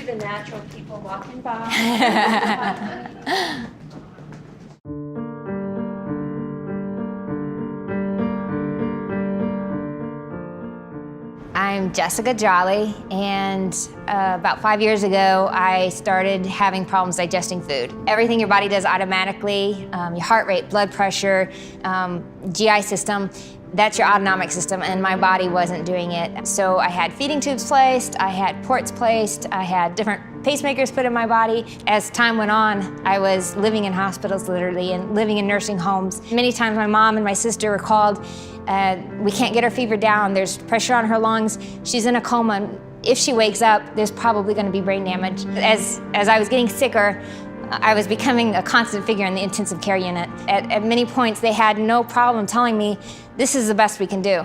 to the natural people walking by. I'm Jessica Jolly, and about 5 years ago, I started having problems digesting food. Everything your body does automatically, your heart rate, blood pressure, GI system, that's your autonomic system, and my body wasn't doing it. So I had feeding tubes placed, I had ports placed, I had different pacemakers put in my body. As time went on, I was living in hospitals literally and living in nursing homes. Many times my mom and my sister were called, we can't get her fever down, there's pressure on her lungs, she's in a coma. If she wakes up, there's probably gonna be brain damage. As I was getting sicker, I was becoming a constant figure in the intensive care unit. At many points, they had no problem telling me, this is the best we can do.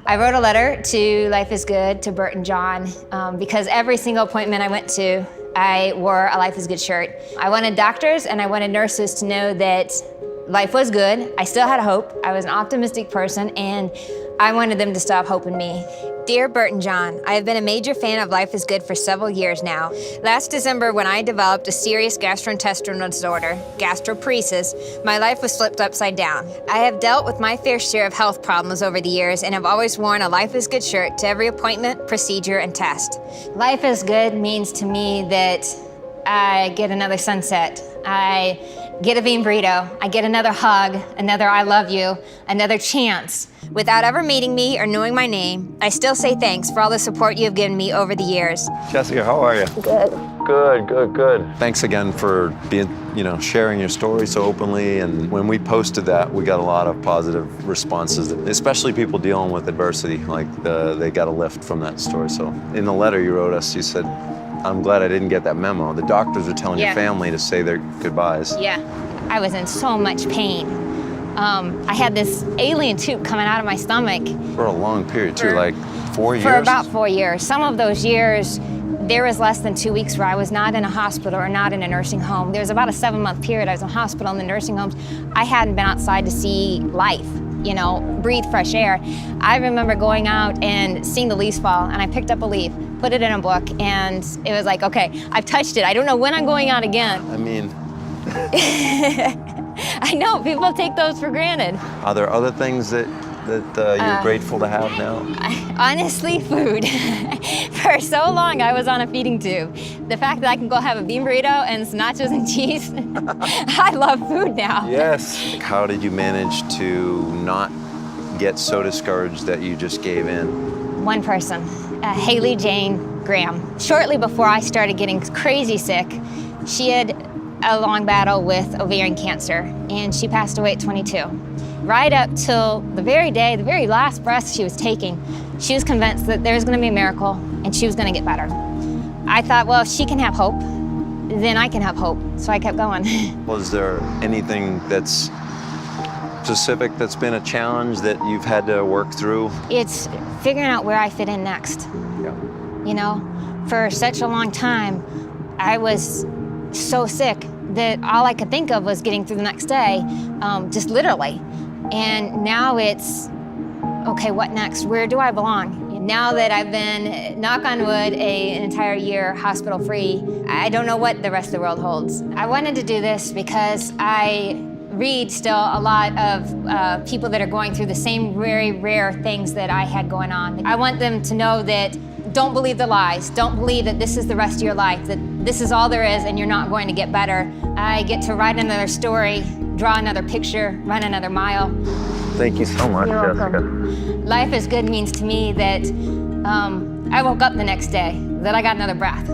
I wrote a letter to Life is Good, to Bert and John, because every single appointment I went to, I wore a Life is Good shirt. I wanted doctors and I wanted nurses to know that life was good. I still had hope. I was an optimistic person, and I wanted them to stop hope in me. Dear Bert and John, I have been a major fan of Life is Good for several years now. Last December, when I developed a serious gastrointestinal disorder, gastroparesis, my life was flipped upside down. I have dealt with my fair share of health problems over the years and have always worn a Life is Good shirt to every appointment, procedure, and test. Life is Good means to me that I get another sunset. I get a bean burrito. I get another hug, another I love you, another chance. Without ever meeting me or knowing my name, I still say thanks for all the support you have given me over the years. Jessica, how are you? Good. Good. Thanks again for being, sharing your story so openly. And when we posted that, we got a lot of positive responses, especially people dealing with adversity. Like they got a lift from that story. So in the letter you wrote us, you said, I'm glad I didn't get that memo. The doctors are telling your family to say their goodbyes. Yeah, I was in so much pain. I had this alien tube coming out of my stomach. For a long period too, like 4 years? For about 4 years. Some of those years, there was less than 2 weeks where I was not in a hospital or not in a nursing home. There was about a 7-month period I was in hospital and the nursing homes. I hadn't been outside to see life, breathe fresh air. I remember going out and seeing the leaves fall, and I picked up a leaf, put it in a book, and it was like, okay, I've touched it. I don't know when I'm going out again. I mean... I know, people take those for granted. Are there other things that you're grateful to have now? Honestly, food. For so long, I was on a feeding tube. The fact that I can go have a bean burrito and some nachos and cheese, I love food now. Yes. How did you manage to not get so discouraged that you just gave in? One person, Haley Jane Graham. Shortly before I started getting crazy sick, she had a long battle with ovarian cancer, and she passed away at 22. Right up till the very day, the very last breath she was taking, she was convinced that there was going to be a miracle and she was going to get better. I thought, well, if she can have hope, then I can have hope. So I kept going. Was there anything that's specific that's been a challenge that you've had to work through? It's figuring out where I fit in next. Yeah. For such a long time, I was so sick that all I could think of was getting through the next day, just literally. And now it's, okay, what next? Where do I belong? Now that I've been, knock on wood, an entire year hospital-free, I don't know what the rest of the world holds. I wanted to do this because I read still a lot of people that are going through the same very rare things that I had going on. I want them to know that don't believe the lies. Don't believe that this is the rest of your life, that this is all there is and you're not going to get better. I get to write another story, draw another picture, run another mile. Thank you so much, You're Jessica. welcome. Life is Good means to me that I woke up the next day, that I got another breath.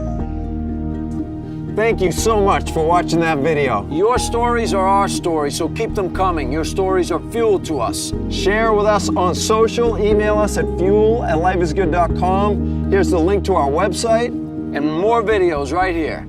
Thank you so much for watching that video. Your stories are our stories, so keep them coming. Your stories are fuel to us. Share with us on social. Email us at fuel@lifeisgood.com. Here's the link to our website and more videos right here.